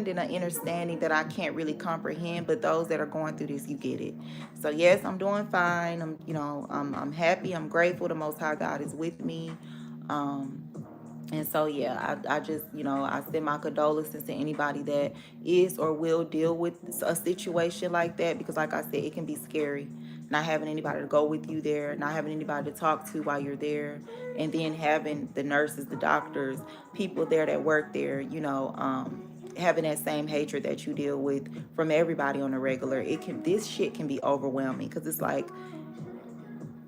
and an understanding that I can't really comprehend, but those that are going through this, you get it. So yes, I'm doing fine. I'm happy. I'm grateful. The Most High God is with me. Um, and so, yeah, I just, I send my condolences to anybody that is or will deal with a situation like that, because, like I said, it can be scary. Not having anybody to go with you there, not having anybody to talk to while you're there, and then having the nurses, the doctors, people there that work there, having that same hatred that you deal with from everybody on a regular. This shit can be overwhelming, because it's like,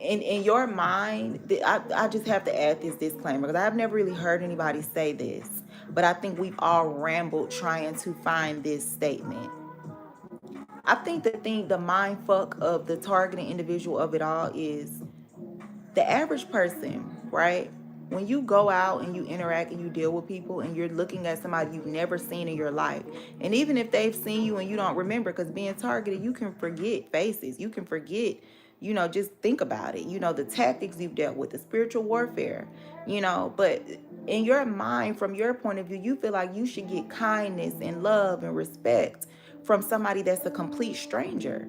in your mind, I just have to add this disclaimer, because I've never really heard anybody say this, but I think we've all rambled trying to find this statement. I think the mind fuck of the targeting individual of it all is the average person, right? When you go out and you interact and you deal with people, and you're looking at somebody you've never seen in your life, and even if they've seen you and you don't remember, because being targeted, you can forget faces, you can forget, just think about it, the tactics you've dealt with, the spiritual warfare, but in your mind, from your point of view, you feel like you should get kindness and love and respect from somebody that's a complete stranger.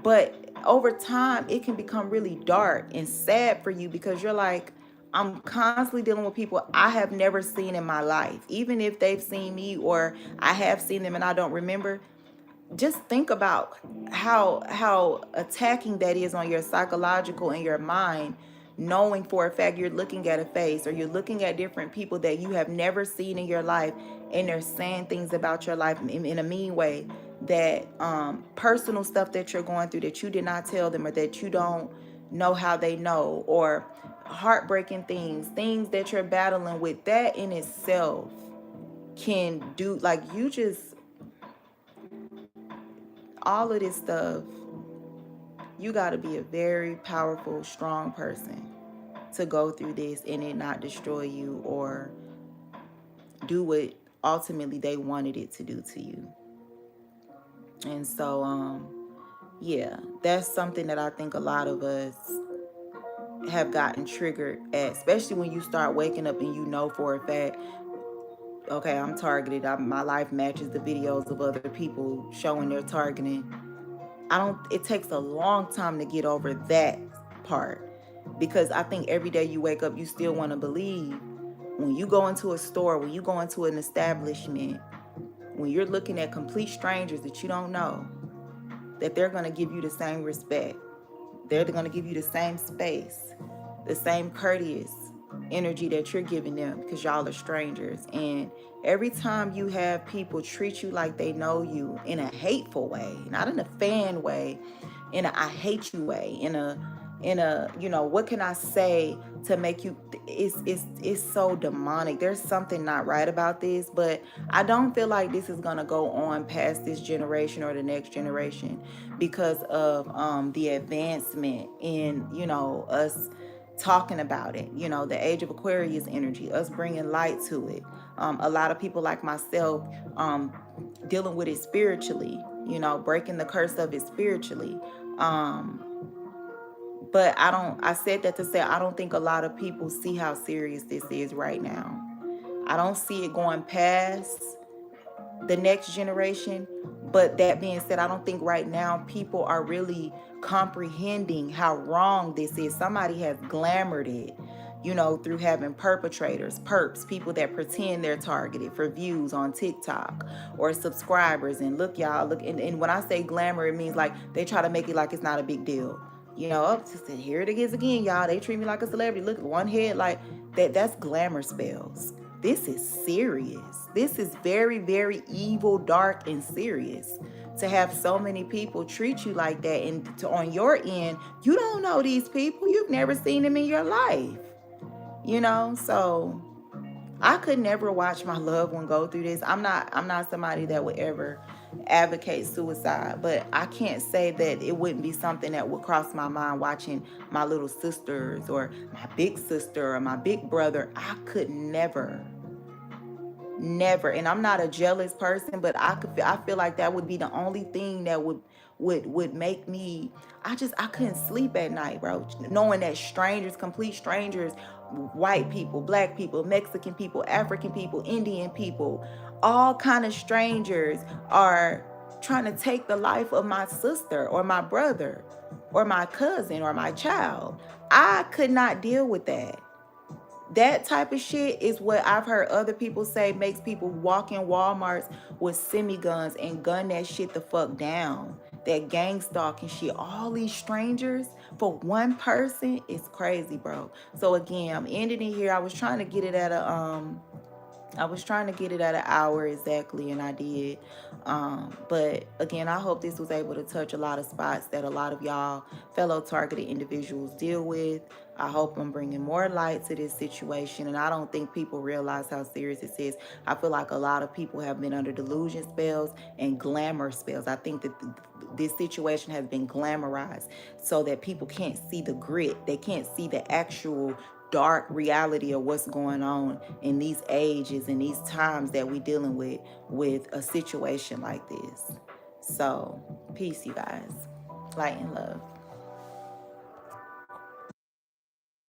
But over time, it can become really dark and sad for you, because you're like, I'm constantly dealing with people I have never seen in my life. Even if they've seen me or I have seen them and I don't remember, just think about how attacking that is on your psychological and your mind, knowing for a fact you're looking at a face, or you're looking at different people that you have never seen in your life, and they're saying things about your life in a mean way, that personal stuff that you're going through that you did not tell them, or that you don't know how they know, or heartbreaking things that you're battling with. That in itself can do, like, you just, all of this stuff, you got to be a very powerful, strong person to go through this and it not destroy you or do what ultimately they wanted it to do to you. And so, yeah, that's something that I think a lot of us have gotten triggered at, especially when you start waking up and you know for a fact, okay, I'm targeted. My life matches the videos of other people showing their targeting. It takes a long time to get over that part, because I think every day you wake up, you still want to believe, when you go into a store, when you go into an establishment, when you're looking at complete strangers that you don't know, that they're going to give you the same respect. They're going to give you the same space, the same courteous energy that you're giving them, because y'all are strangers. And every time you have people treat you like they know you in a hateful way, not in a fan way, in a I hate you way, in a what can I say to make you, it's so demonic. There's something not right about this, but I don't feel like this is gonna go on past this generation or the next generation, because of the advancement in us talking about it, the age of Aquarius energy, us bringing light to it. A lot of people like myself dealing with it spiritually, breaking the curse of it spiritually. But I said that to say, I don't think a lot of people see how serious this is right now. I don't see it going past the next generation. But that being said, I don't think right now people are really comprehending how wrong this is. Somebody has glamored it, through having perpetrators, perps, people that pretend they're targeted for views on TikTok or subscribers. And look, y'all, look, and when I say glamour, it means like they try to make it like it's not a big deal. Here it is again, y'all. They treat me like a celebrity. Look at one head, like that's glamour spells. This is serious. This is very, very evil, dark, and serious. To have so many people treat you like that, and on your end, you don't know these people. You've never seen them in your life. So I could never watch my loved one go through this. I'm not somebody that would ever, advocate suicide, but I can't say that it wouldn't be something that would cross my mind watching my little sisters or my big sister or my big brother. I could never, and I'm not a jealous person, but I feel like that would be the only thing that would make me. I couldn't sleep at night, bro, knowing that strangers, complete strangers, white people, black people, Mexican people, African people, Indian people, all kind of strangers are trying to take the life of my sister or my brother or my cousin or my child. I could not deal with that. That type of shit is what I've heard other people say makes people walk in Walmarts with semi guns and gun that shit the fuck down. That gang stalking shit. All these strangers for one person is crazy, bro. So again, I'm ending it here. I was trying to get it at an hour exactly, and I did. But again, I hope this was able to touch a lot of spots that a lot of y'all fellow targeted individuals deal with. I hope I'm bringing more light to this situation, and I don't think people realize how serious it is. I feel like a lot of people have been under delusion spells and glamour spells. I think that this situation has been glamorized so that people can't see the grit. They can't see the actual dark reality of what's going on in these ages and these times that we're dealing with a situation like this. So peace, you guys. Light and love.